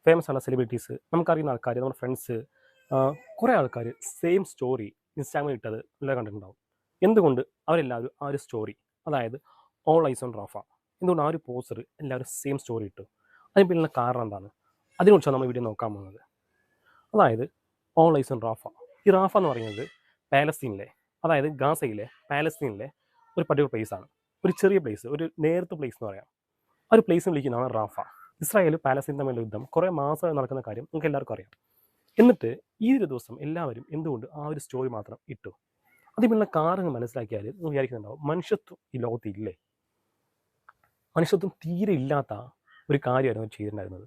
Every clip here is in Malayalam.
ഫേമസ് ആയിട്ടുള്ള സെലിബ്രിറ്റീസ്, നമുക്കറിയുന്ന ആൾക്കാർ, നമ്മുടെ ഫ്രണ്ട്സ്, കുറേ ആൾക്കാർ സെയിം സ്റ്റോറി ഇൻസ്റ്റാഗ്രാമിൽ ഇട്ടത് എല്ലാം കണ്ടിട്ടുണ്ടാവും. എന്തുകൊണ്ട് അവരെല്ലാവരും ആ ഒരു സ്റ്റോറി, അതായത് ഓൾ ഐസ് ഓൺ റാഫ, എന്തുകൊണ്ട് ആ ഒരു പോസ്റ്റർ എല്ലാവരും സെയിം സ്റ്റോറി ഇട്ടു? അതിന് പിന്നിലുള്ള കാരണം എന്താണ്? അതിനെക്കുറിച്ചാണ് നമ്മൾ വീഡിയോ നോക്കാൻ പോകുന്നത്. അതായത് ഓൾ ഐസ് ഓൺ റാഫ. ഈ റാഫ എന്ന് പറയുന്നത് പാലസ്തീനിലെ, അതായത് ഗാസയിലെ പാലസ്തീനിലെ ഒരു പർട്ടിക്കുലർ പ്ലേസ് ആണ്. ഒരു ചെറിയ പ്ലേസ്, ഒരു നേരത്തെ പ്ലേസ് എന്ന് പറയാം. ആ ഒരു പ്ലേസ് വിളിക്കുന്നതാണ് റാഫ. ഇസ്രായേൽ പാലസ്തീൻ തമ്മിലുള്ള യുദ്ധം കുറേ മാസമായി നടക്കുന്ന കാര്യം നിങ്ങൾക്ക് എല്ലാവർക്കും അറിയാം. എന്നിട്ട് ഈ ഒരു ദിവസം എല്ലാവരും എന്തുകൊണ്ട് ആ ഒരു സ്റ്റോറി മാത്രം ഇട്ടു? അതിനുള്ള കാരണം മനസ്സിലാക്കിയാൽ നിങ്ങൾ വിചാരിക്കുന്നുണ്ടാവും, മനുഷ്യത്വം ഈ ലോകത്ത് ഇല്ലേ? മനുഷ്യത്വം തീരെ ഇല്ലാത്ത ഒരു കാര്യമായിരുന്നു അവർ ചെയ്തിട്ടുണ്ടായിരുന്നത്.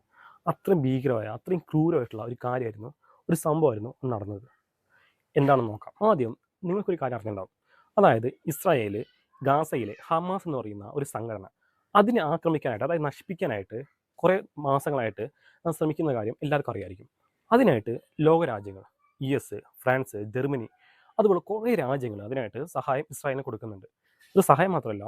അത്രയും ഭീകരമായ, അത്രയും ക്രൂരമായിട്ടുള്ള ഒരു കാര്യമായിരുന്നു, ഒരു സംഭവമായിരുന്നു നടന്നത്. എന്താണെന്ന് നോക്കാം. ആദ്യം നിങ്ങൾക്കൊരു കാര്യം അറിഞ്ഞിട്ടുണ്ടാവും. അതായത് ഇസ്രായേൽ ഗാസയിലെ ഹമാസ് എന്ന് പറയുന്ന ഒരു സംഘടന, അതിനെ ആക്രമിക്കാനായിട്ട്, അതായത് നശിപ്പിക്കാനായിട്ട് കുറേ മാസങ്ങളായിട്ട് ശ്രമിക്കുന്ന കാര്യം എല്ലാവർക്കും അറിയാമായിരിക്കും. അതിനായിട്ട് ലോകരാജ്യങ്ങൾ, US, ഫ്രാൻസ്, ജർമ്മനി, അതുപോലെ കുറേ രാജ്യങ്ങൾ അതിനായിട്ട് സഹായം ഇസ്രായേലിന് കൊടുക്കുന്നുണ്ട്. ഇത് സഹായം മാത്രമല്ല,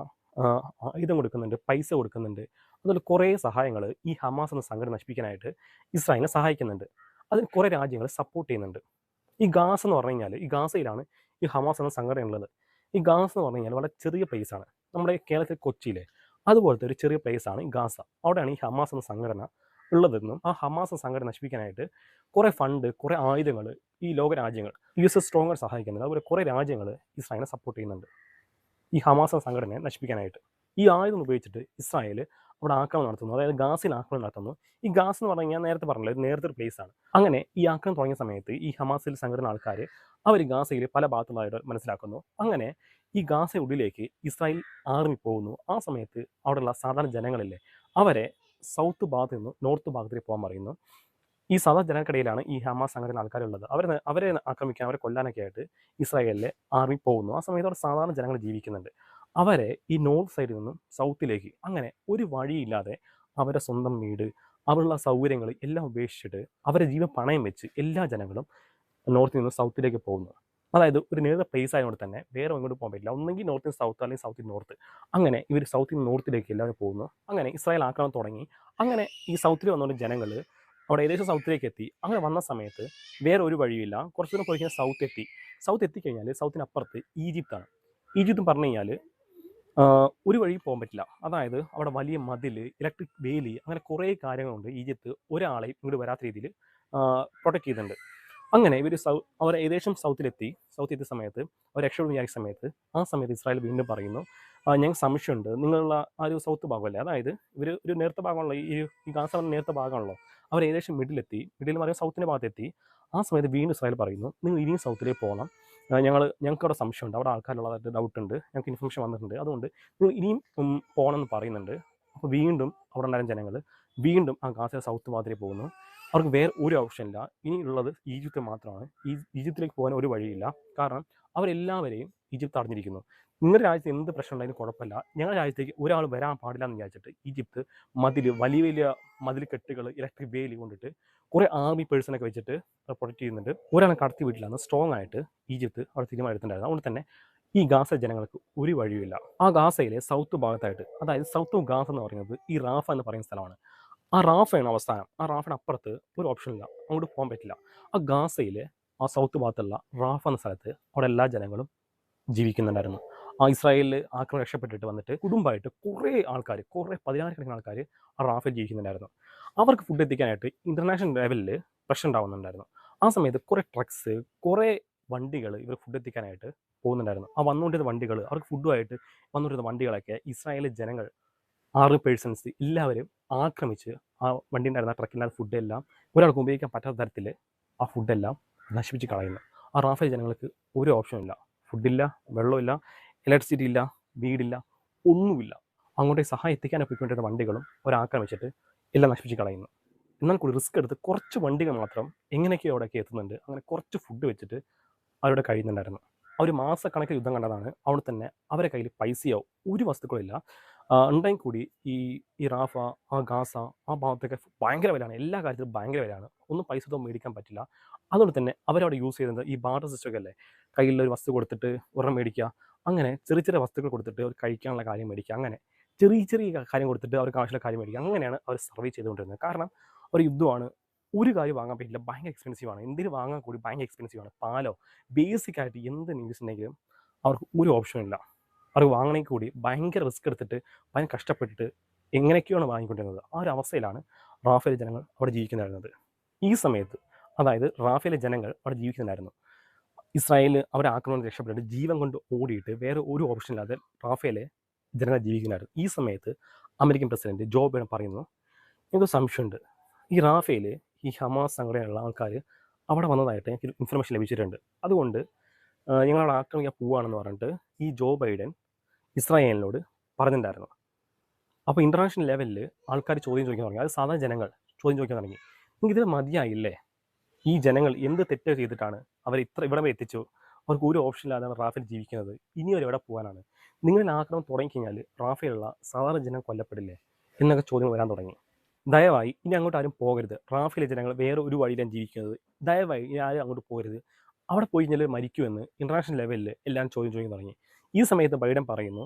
ആയുധം കൊടുക്കുന്നുണ്ട്, പൈസ കൊടുക്കുന്നുണ്ട്. അതുപോലെ കുറേ സഹായങ്ങൾ ഈ ഹമാസ് എന്ന സംഘടന നശിപ്പിക്കാനായിട്ട് ഇസ്രായേലിനെ സഹായിക്കുന്നുണ്ട്. അതിന് കുറേ രാജ്യങ്ങൾ സപ്പോർട്ട് ചെയ്യുന്നുണ്ട്. ഈ ഗാസ എന്ന് പറഞ്ഞു കഴിഞ്ഞാൽ, ഈ ഗാസയിലാണ് ഈ ഹമാസ് എന്ന സംഘടന ഉള്ളത്. ഈ ഗാസ എന്ന് പറഞ്ഞു കഴിഞ്ഞാൽ വളരെ ചെറിയ പ്ലേസാണ്. നമ്മുടെ കേരളത്തിൽ കൊച്ചിയിലെ അതുപോലത്തെ ഒരു ചെറിയ പ്ലേസാണ് ഈ ഗാസ. അവിടെയാണ് ഈ ഹമാസ് എന്ന സംഘടന ഉള്ളതെന്നും ആ ഹമാസ് എന്ന സംഘടന നശിപ്പിക്കാനായിട്ട് കുറേ ഫണ്ട്, കുറേ ആയുധങ്ങൾ ഈ ലോകരാജ്യങ്ങൾ, US സ്ട്രോങ്ങർ സഹായിക്കുന്നുണ്ട്. അതുപോലെ കുറേ രാജ്യങ്ങൾ ഇസ്രായേലിനെ സപ്പോർട്ട് ചെയ്യുന്നുണ്ട് ഈ ഹമാസ് എന്ന സംഘടനയെ നശിപ്പിക്കാനായിട്ട്. ഈ ആയുധം ഉപയോഗിച്ചിട്ട് ഇസ്രായേൽ അവിടെ ആക്രമണം നടത്തുന്നു, അതായത് ഗാസയിൽ ആക്രമണം നടത്തുന്നു. ഈ ഗാസ് എന്ന് പറഞ്ഞു കഴിഞ്ഞാൽ നേരത്തെ പറഞ്ഞല്ലോ, ഒരു നേരത്തെ ഒരു പ്ലേസ് ആണ്. അങ്ങനെ ഈ ആക്രമണം തുടങ്ങിയ സമയത്ത് ഈ ഹമാസിൽ സംഘടന ആൾക്കാർ അവർ ഗാസയിൽ പല ഭാഗത്തുള്ളതായിട്ട് മനസ്സിലാക്കുന്നു. അങ്ങനെ ഈ ഗാസ ഉള്ളിലേക്ക് ഇസ്രായേൽ ആർമി പോകുന്നു. ആ സമയത്ത് അവിടെയുള്ള സാധാരണ ജനങ്ങളില്ലേ, അവരെ സൗത്ത് ഭാഗത്ത് നിന്ന് നോർത്ത് ഭാഗത്തേക്ക് പോകാൻ പറയുന്നു. ഈ സാധാരണ ജനങ്ങൾക്കിടയിലാണ് ഈ ഹമാസ് സംഘടന ആൾക്കാരുള്ളത്. അവരെ ആക്രമിക്കാൻ, അവരെ കൊല്ലാനൊക്കെ ആയിട്ട് ഇസ്രായേലിലെ ആർമി പോകുന്നു. ആ സമയത്ത് അവിടെ സാധാരണ ജനങ്ങൾ ജീവിക്കുന്നുണ്ട്. അവരെ ഈ നോർത്ത് സൈഡിൽ നിന്നും സൗത്തിലേക്ക്, അങ്ങനെ ഒരു വഴിയില്ലാതെ അവരെ സ്വന്തം വീട്, അവരുള്ള സൗകര്യങ്ങൾ എല്ലാം ഉപേക്ഷിച്ചിട്ട് അവരെ ജീവൻ പണയം വെച്ച് എല്ലാ ജനങ്ങളും നോർത്തിൽ നിന്ന് സൗത്തിലേക്ക് പോകുന്നു. അതായത് ഒരു നേരത്തെ പ്ലേസ് ആയതുകൊണ്ട് തന്നെ വേറെ എങ്ങോട്ട് പോകാൻ പറ്റില്ല. ഒന്നെങ്കിൽ നോർത്തിൽ സൗത്ത്, അല്ലെങ്കിൽ സൗത്തിൽ നോർത്ത്. അങ്ങനെ ഇവർ സൗത്തിൽ നോർത്തിലേക്ക് എല്ലാവരും പോകുന്നു. അങ്ങനെ ഇസ്രായേൽ ആക്രമണം തുടങ്ങി. അങ്ങനെ ഈ സൗത്തിൽ വന്നുകൊണ്ട് ജനങ്ങൾ അവിടെ ഏകദേശം സൗത്തിലേക്ക് എത്തി. അങ്ങനെ വന്ന സമയത്ത് വേറെ ഒരു വഴിയില്ല, കുറച്ച് ദൂരം പോയി കഴിഞ്ഞാൽ സൗത്ത് എത്തിക്കഴിഞ്ഞാൽ സൗത്തിനപ്പുറത്ത് ഈജിപ്താണ്. ഈജിപ്ത് പറഞ്ഞു കഴിഞ്ഞാൽ ഒരു വഴി പോകാൻ പറ്റില്ല. അതായത് അവിടെ വലിയ മതിൽ, ഇലക്ട്രിക് വേലി, അങ്ങനെ കുറേ കാര്യങ്ങളുണ്ട്. ഈജിപ്ത് ഒരാളെയും ഇങ്ങോട്ട് വരാത്ത രീതിയിൽ പ്രൊട്ടക്ട് ചെയ്യുന്നുണ്ട്. അങ്ങനെ ഇവർ അവർ ഏകദേശം സൗത്ത് എത്തിയ സമയത്ത് അവർ രക്ഷപ്പെടുന്ന വിചാരിച്ച സമയത്ത് ആ സമയത്ത് ഇസ്രായേൽ വീണ്ടും പറയുന്നു, ഞങ്ങൾക്ക് സംശയമുണ്ട്, നിങ്ങളുള്ള ആ ഒരു സൗത്ത് ഭാഗമല്ലേ, അതായത് ഇവർ ഒരു നേരത്തെ ഭാഗമാണല്ലോ, ഈ ഗാസ നേരത്തെ ഭാഗമാണല്ലോ, അവർ ഏകദേശം മിഡിൽ പറയുമ്പോൾ സൗത്തിൻ്റെ ഭാഗത്തെത്തി. ആ സമയത്ത് വീണ്ടും ഇസ്രായേൽ പറയുന്നു, നിങ്ങൾ ഇനിയും സൗത്തിലേക്ക് പോകണം, ഞങ്ങൾക്ക് അവിടെ സംശയമുണ്ട്, അവിടെ ആൾക്കാരുള്ളതായിട്ട് ഡൗട്ടുണ്ട്, ഞങ്ങൾക്ക് ഇൻഫർമേഷൻ വന്നിട്ടുണ്ട്, അതുകൊണ്ട് നിങ്ങൾ ഇനിയും പോകണം എന്ന് പറയുന്നുണ്ട്. അപ്പോൾ വീണ്ടും അവിടെ ഉണ്ടായിരുന്ന ജനങ്ങൾ വീണ്ടും ആ ഗാസയുടെ സൗത്ത് ഭാഗത്തേക്ക് പോകുന്നു. അവർക്ക് വേറെ ഒരു ഓപ്ഷനില്ല, ഇനിയുള്ളത് ഈജിപ്ത് മാത്രമാണ്. ഈജിപ്തിലേക്ക് പോകാൻ ഒരു വഴിയില്ല, കാരണം അവരെല്ലാവരെയും ഈജിപ്ത് അറിഞ്ഞിരിക്കുന്നു. നിങ്ങളുടെ രാജ്യത്ത് എന്ത് പ്രശ്നം ഉണ്ടായാലും കുഴപ്പമില്ല, ഞങ്ങളുടെ രാജ്യത്തേക്ക് ഒരാൾ വരാൻ പാടില്ല എന്ന് വിചാരിച്ചിട്ട് ഈജിപ്ത് വലിയ വലിയ മതിൽ കെട്ടുകൾ, ഇലക്ട്രിക് വേലി കൊണ്ടിട്ട് കുറേ ആർമി പേഴ്സണൊക്കെ വെച്ചിട്ട് പ്രൊട്ടക്ട് ചെയ്യുന്നുണ്ട്. ഒരാളെ കടത്തി വീട്ടിലാണ് സ്ട്രോങ് ആയിട്ട് ഈജിപ്ത് അവിടെ തീരുമാനമെടുത്തിട്ടുണ്ടായിരുന്നു. അതുകൊണ്ട് തന്നെ ഈ ഗാസ ജനങ്ങൾക്ക് ഒരു വഴിയില്ല. ആ ഗാസയിലെ സൗത്ത് ഭാഗത്തായിട്ട്, അതായത് സൗത്ത് ഗാസ എന്ന് പറയുന്നത് ഈ റാഫ എന്ന് പറയുന്ന സ്ഥലമാണ്. ആ റാഫയാണ് അവസാനം. ആ റാഫയുടെ അപ്പുറത്ത് ഒരു ഓപ്ഷനില്ല, അങ്ങോട്ട് പോകാൻ പറ്റില്ല. ആ ഗാസയിലെ ആ സൗത്ത് ഭാഗത്തുള്ള റാഫ എന്ന സ്ഥലത്ത് അവിടെ എല്ലാ ജനങ്ങളും ജീവിക്കുന്നുണ്ടായിരുന്നു. ആ ഇസ്രായേലിൽ ആക്രമണം രക്ഷപ്പെട്ടിട്ട് വന്നിട്ട് കുടുംബമായിട്ട് കുറേ 10,000-കണക്കിന് ആൾക്കാർ ആ റാഫയിൽ ജീവിക്കുന്നുണ്ടായിരുന്നു. അവർക്ക് ഫുഡ് എത്തിക്കാനായിട്ട് ഇൻ്റർനാഷണൽ ലെവലിൽ പ്രശ്നം ഉണ്ടാവുന്നുണ്ടായിരുന്നു. ആ സമയത്ത് കുറേ ട്രക്സ്, കുറേ വണ്ടികൾ ഇവർ ഫുഡ് എത്തിക്കാനായിട്ട് പോകുന്നുണ്ടായിരുന്നു. ആ വന്നുകൊണ്ടിരുന്ന വണ്ടികൾ, അവർക്ക് ഫുഡുമായിട്ട് വന്നുകൊണ്ടിരുന്ന വണ്ടികളൊക്കെ ഇസ്രായേലിലെ ജനങ്ങൾ, ആർമി പേഴ്സൺസ് എല്ലാവരും ആക്രമിച്ച് ആ വണ്ടി ഉണ്ടായിരുന്ന ട്രക്കിനകത്ത് ഫുഡെല്ലാം ഒരാൾക്ക് ഉപയോഗിക്കാൻ പറ്റാത്ത തരത്തിൽ ആ ഫുഡെല്ലാം നശിപ്പിച്ച് കളയുന്നു. ആ റാഫേൽ ജനങ്ങൾക്ക് ഒരു ഓപ്ഷനില്ല, ഫുഡില്ല, വെള്ളമില്ല, ഇലക്ട്രിസിറ്റി ഇല്ല, വീടില്ല, ഒന്നുമില്ല. അങ്ങോട്ടേക്ക് സഹായം എത്തിക്കാനൊക്കെ പോയിക്കൊണ്ടിരുന്ന വണ്ടികളും ഒരാക്രമിച്ചിട്ട് എല്ലാം നശിപ്പിച്ച് കളയുന്നു. എന്നാൽ കൂടി റിസ്ക് എടുത്ത് കുറച്ച് വണ്ടികൾ മാത്രം എങ്ങനെയൊക്കെയോ അവിടെയൊക്കെ എത്തുന്നുണ്ട്. അങ്ങനെ കുറച്ച് ഫുഡ് വെച്ചിട്ട് അവരുടെ കഴിയുന്നുണ്ടായിരുന്നു. അവർ മാസക്കണക്കിന് യുദ്ധം കണ്ടതാണ്. അവിടെ തന്നെ അവരുടെ കയ്യിൽ പൈസയോ ഒരു വസ്തുക്കളില്ല. ഉണ്ടെങ്കിൽ കൂടി ഈ റാഫ, ആ ഗാസ, ആ ഭാഗത്തൊക്കെ ഭയങ്കര വിലയാണ്, എല്ലാ കാര്യത്തിലും ഭയങ്കര വിലയാണ്. ഒന്നും പൈസ ഒന്നും മേടിക്കാൻ പറ്റില്ല. അതുകൊണ്ട് തന്നെ അവരവിടെ യൂസ് ചെയ്യുന്നത് ഈ ബാർട്ടർ സിസ്റ്റമൊക്കെ അല്ലേ, കയ്യിലൊരു വസ്തു കൊടുത്തിട്ട് ഒരെണ്ണം മേടിക്കുക, അങ്ങനെ ചെറിയ ചെറിയ വസ്തുക്കൾ കൊടുത്തിട്ട് അവർ കഴിക്കാനുള്ള കാര്യം മേടിക്കുക, അങ്ങനെ ചെറിയ ചെറിയ കാര്യം കൊടുത്തിട്ട് അവർക്ക് ആവശ്യമുള്ള കാര്യം മേടിക്കുക. അങ്ങനെയാണ് അവർ സർവൈവ് ചെയ്തുകൊണ്ടിരുന്നത്. കാരണം ഒരു യുദ്ധമാണ്. ഒരു കാര്യം വാങ്ങാൻ പറ്റില്ല. ഭയങ്കര എക്സ്പെൻസീവാണ്. എന്തിന് വാങ്ങാൻ കൂടി ഭയങ്കര എക്സ്പെൻസീവാണ്. പാലോ ബേസിക്കായിട്ട് എന്ത് നീഡ്സ് ഉണ്ടെങ്കിലും അവർക്ക് ഒരു ഓപ്ഷനും ഇല്ല. അവർക്ക് വാങ്ങണമെങ്കിൽ കൂടി ഭയങ്കര റിസ്ക് എടുത്തിട്ട് ഭയങ്കര കഷ്ടപ്പെട്ടിട്ട് എങ്ങനെയൊക്കെയാണ് വാങ്ങിക്കൊണ്ടിരുന്നത്. ആ ഒരു അവസ്ഥയിലാണ് റാഫേൽ ജനങ്ങൾ അവിടെ ജീവിക്കുന്നുണ്ടായിരുന്നത്. ഈ സമയത്ത് അതായത് റാഫേലെ ജനങ്ങൾ അവിടെ ജീവിക്കുന്നുണ്ടായിരുന്നു. ഇസ്രായേൽ അവരെ ആക്രമണം രക്ഷപ്പെട്ടിട്ട് ജീവൻ കൊണ്ട് ഓടിയിട്ട് വേറെ ഒരു ഓപ്ഷൻ ഇല്ലാതെ റാഫേലെ ജനങ്ങൾ ജീവിക്കുന്നുണ്ടായിരുന്നു. ഈ സമയത്ത് അമേരിക്കൻ പ്രസിഡന്റ് ജോ ബൈഡൻ പറയുന്നു, എനിക്ക് സംശയമുണ്ട്, ഈ റാഫേൽ ഈ ഹമാസ് സംഘടനയുള്ള ആൾക്കാർ അവിടെ വന്നതായിട്ട് എനിക്ക് ഇൻഫർമേഷൻ ലഭിച്ചിട്ടുണ്ട്. അതുകൊണ്ട് ഞങ്ങളവിടെ ആക്രമിക്കാൻ പോവുകയാണെന്ന് പറഞ്ഞിട്ട് ഈ ജോ ബൈഡൻ ഇസ്രായേലിനോട് പറഞ്ഞിട്ടുണ്ടായിരുന്നു. അപ്പോൾ ഇൻ്റർനാഷണൽ ലെവലിൽ ആൾക്കാർ ചോദ്യം ചോദിക്കാൻ തുടങ്ങി. അത് സാധാരണ ജനങ്ങൾ ചോദ്യം ചോദിക്കാൻ തുടങ്ങി, നിങ്ങൾക്ക് ഇത് മതിയായില്ലേ? ഈ ജനങ്ങൾ എന്ത് തെറ്റ് ചെയ്തിട്ടാണ് അവർ ഇവിടെ വരെ എത്തിച്ചു? അവർക്ക് ഒരു ഓപ്ഷൻ ഇല്ലാതെ റാഫേൽ ജീവിക്കുന്നത്. ഇനി അവർ എവിടെ പോകാനാണ്? നിങ്ങളിൽ ആക്രമണം തുടങ്ങിക്കഴിഞ്ഞാൽ റാഫേലുള്ള സാധാരണ ജനം കൊല്ലപ്പെടില്ലേ എന്നൊക്കെ ചോദ്യങ്ങൾ വരാൻ തുടങ്ങി. ദയവായി ഇനി അങ്ങോട്ട് ആരും പോകരുത്. റാഫേലെ ജനങ്ങൾ വേറെ ഒരു വഴിയിലാണ് ജീവിക്കുന്നത്. ദയവായി ഇനി ആരും അങ്ങോട്ട് പോകരുത്. അവിടെ പോയി കഴിഞ്ഞാൽ മരിക്കുമെന്ന് ഇൻ്റർനാഷണൽ ലെവലിൽ എല്ലാം ചോദ്യം ചോദിക്കാൻ തുടങ്ങി. ഈ സമയത്ത് ബൈഡൻ പറയുന്നു,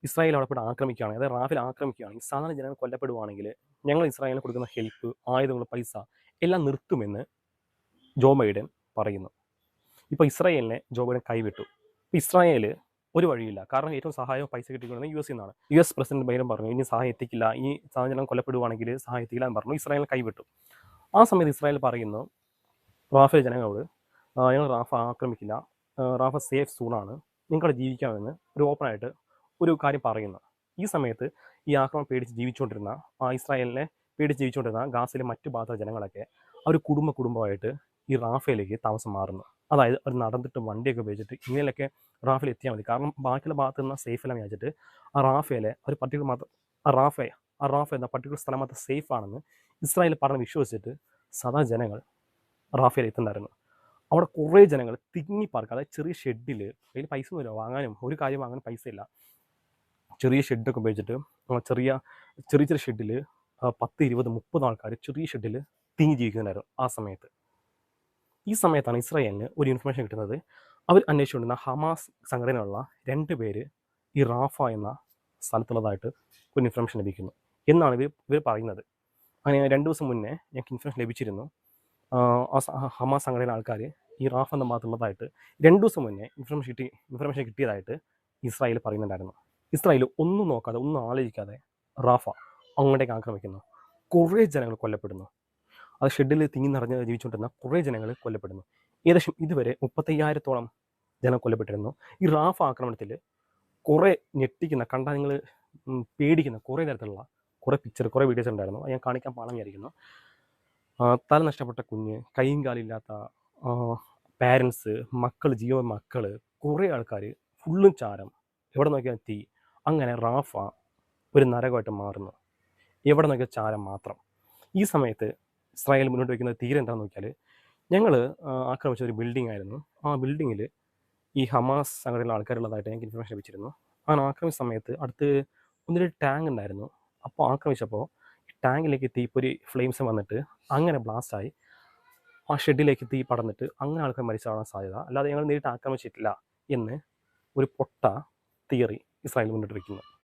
ഇസ്രായേൽ അവിടെ പോയി ആക്രമിക്കുകയാണെങ്കിൽ, അതായത് റാഫേൽ ആക്രമിക്കുകയാണെങ്കിൽ സാധാരണ ജനങ്ങൾ കൊല്ലപ്പെടുവാണെങ്കിൽ ഞങ്ങൾ ഇസ്രായേലിന് കൊടുക്കുന്ന ഹെൽപ്പ്, ആയുധങ്ങൾ, പൈസ എല്ലാം നിർത്തുമെന്ന് ജോ ബൈഡൻ പറയുന്നു. ഇപ്പോൾ ഇസ്രായേലിനെ ജോ ബൈഡൻ കൈവിട്ടു. ഇപ്പോൾ ഇസ്രായേൽ ഒരു വഴിയില്ല. കാരണം ഏറ്റവും സഹായം പൈസ കിട്ടിക്കൊള്ളുന്നത് US നിന്നാണ്. US പ്രസിഡന്റ് ബൈഡൻ പറഞ്ഞു, ഇനി സഹായം എത്തിക്കില്ല, ഈ സാധനം കൊല്ലപ്പെടുവാണെങ്കിൽ സഹായം എത്തിക്കില്ല എന്ന് പറഞ്ഞു. ഇസ്രായേലിനെ കൈവിട്ടു. ആ സമയത്ത് ഇസ്രായേൽ പറയുന്നു റാഫേൽ ജനങ്ങളോട്, ഞങ്ങൾ റാഫ ആക്രമിക്കില്ല, റാഫ സേഫ് സോണാണ്, നിങ്ങൾക്കവിടെ ജീവിക്കാമെന്ന് ഒരു ഓപ്പണായിട്ട് ഒരു കാര്യം പറയുന്നു. ഈ സമയത്ത് ഈ ആക്രമണം പേടിച്ച് ജീവിച്ചുകൊണ്ടിരുന്ന ഇസ്രായേലിനെ പേടിച്ച് ജീവിച്ചുകൊണ്ടിരുന്ന ഗാസയിലെ മറ്റു ഭാഗത്തുള്ള ജനങ്ങളൊക്കെ അവർ കുടുംബമായിട്ട് ഈ റാഫയിലേക്ക് താമസം മാറുന്നു. അതായത് അവർ നടന്നിട്ട് വണ്ടിയൊക്കെ ഉപയോഗിച്ചിട്ട് ഇങ്ങനെയൊക്കെ റാഫേൽ എത്തിയാൽ മതി. കാരണം ബാക്കിയുള്ള ഭാഗത്ത് നിന്ന് സേഫ് എല്ലാം വിചാരിച്ചിട്ട് ആ റാഫേലെ ഒരു പർട്ടിക്കുലർ മാത്രം ആ റാഫ എന്ന പർട്ടിക്കുലർ സ്ഥലം മാത്രം സേഫ് ആണെന്ന് ഇസ്രായേൽ പറഞ്ഞ് വിശ്വസിച്ചിട്ട് സാധാരണ ജനങ്ങൾ റാഫേൽ എത്തുന്നുണ്ടായിരുന്നു. അവിടെ കുറേ ജനങ്ങൾ തിങ്ങി പാർക്ക്, അതായത് ചെറിയ ഷെഡിൽ, അതിൽ പൈസ ഒന്നുമില്ല, വാങ്ങാനും ഒരു കാര്യം വാങ്ങാനും പൈസ ഇല്ല. ചെറിയ ഷെഡൊക്കെ ഉപയോഗിച്ചിട്ട് ചെറിയ ഷെഡിൽ 10, 20, 30 ആൾക്കാർ ചെറിയ ഷെഡിൽ തിങ്ങി ജീവിക്കുന്നുണ്ടായിരുന്നു ആ സമയത്ത്. ഈ സമയത്താണ് ഇസ്രായേലിന് ഒരു ഇൻഫർമേഷൻ കിട്ടുന്നത്. അവർ അന്വേഷിച്ചുകൊണ്ടിരുന്ന ഹമാസ് സംഘടനയുള്ള 2 പേര് ഈ റാഫ എന്ന സ്ഥലത്തുള്ളതായിട്ട് ഒരു ഇൻഫർമേഷൻ ലഭിക്കുന്നു എന്നാണ് ഇവർ പറയുന്നത്. അങ്ങനെ 2 ദിവസം മുന്നേ ഞങ്ങൾക്ക് ഇൻഫർമേഷൻ ലഭിച്ചിരുന്നു. ഹമാസ് സംഘടന ആൾക്കാർ ഈ റാഫ എന്ന ഭാഗത്തുള്ളതായിട്ട് 2 ദിവസം മുന്നേ ഇൻഫർമേഷൻ കിട്ടിയതായിട്ട് ഇസ്രായേൽ പറയുന്നുണ്ടായിരുന്നു. ഇസ്രായേൽ ഒന്നും നോക്കാതെ, ഒന്നും ആലോചിക്കാതെ റാഫ അങ്ങോട്ടേക്ക് ആക്രമിക്കുന്നു. കുറേ ജനങ്ങൾ കൊല്ലപ്പെടുന്നു. അത് ഷെഡിൽ തിങ്ങി നിറഞ്ഞ് ജീവിച്ചുകൊണ്ടിരുന്ന കുറേ ജനങ്ങൾ കൊല്ലപ്പെടുന്നു. ഏകദേശം ഇതുവരെ 35,000-ഓളം ജനം കൊല്ലപ്പെട്ടിരുന്നു. ഈ റാഫ ആക്രമണത്തിൽ കുറേ ഞെട്ടിക്കുന്ന, കണ്ടാൽ നിങ്ങൾ പേടിക്കുന്ന കുറേ തരത്തിലുള്ള കുറേ വീഡിയോസ് ഉണ്ടായിരുന്നു. ഞാൻ കാണിക്കാൻ പാടാൻ വിചാരിക്കുന്നു. തല നഷ്ടപ്പെട്ട കുഞ്ഞ്, കൈയും കാലില്ലാത്ത പാരൻസ്, ജീവൻ മക്കൾ, കുറേ ആൾക്കാർ, ഫുള്ളും ചാരം, എവിടെ നോക്കിയാൽ തീ. അങ്ങനെ റാഫ ഒരു നരകമായിട്ട് മാറുന്നു. എവിടെ നോക്കിയാൽ ചാരം മാത്രം. ഈ സമയത്ത് ഇസ്രായേൽ മുന്നോട്ട് വയ്ക്കുന്ന തീരെ എന്താണെന്ന് നോക്കിയാൽ, ഞങ്ങൾ ആക്രമിച്ച ഒരു ബിൽഡിംഗ് ആയിരുന്നു. ആ ബിൽഡിങ്ങിൽ ഈ ഹമാസ് സംഘടനയിലുള്ള ആൾക്കാരുള്ളതായിട്ട് ഞങ്ങൾക്ക് ഇൻഫർമേഷൻ ലഭിച്ചിരുന്നു. ആ ആക്രമിച്ച സമയത്ത് അടുത്ത് ഒന്നൊരു ടാങ്ക് ഉണ്ടായിരുന്നു. അപ്പോൾ ആക്രമിച്ചപ്പോൾ ടാങ്കിലേക്ക് തീപ്പൊരി ഫ്ലെയിംസ് വന്നിട്ട് അങ്ങനെ ബ്ലാസ്റ്റായി ആ ഷെഡിലേക്ക് തീ പടർന്നിട്ട് അങ്ങനെ ആൾക്കാർ മരിച്ചാവാൻ സാധ്യത. അല്ലാതെ ഞങ്ങൾ നേരിട്ട് ആക്രമിച്ചിട്ടില്ല എന്ന് ഒരു പൊട്ട തിയറി ഇസ്രായേൽ മുന്നോട്ട് വയ്ക്കുന്നു.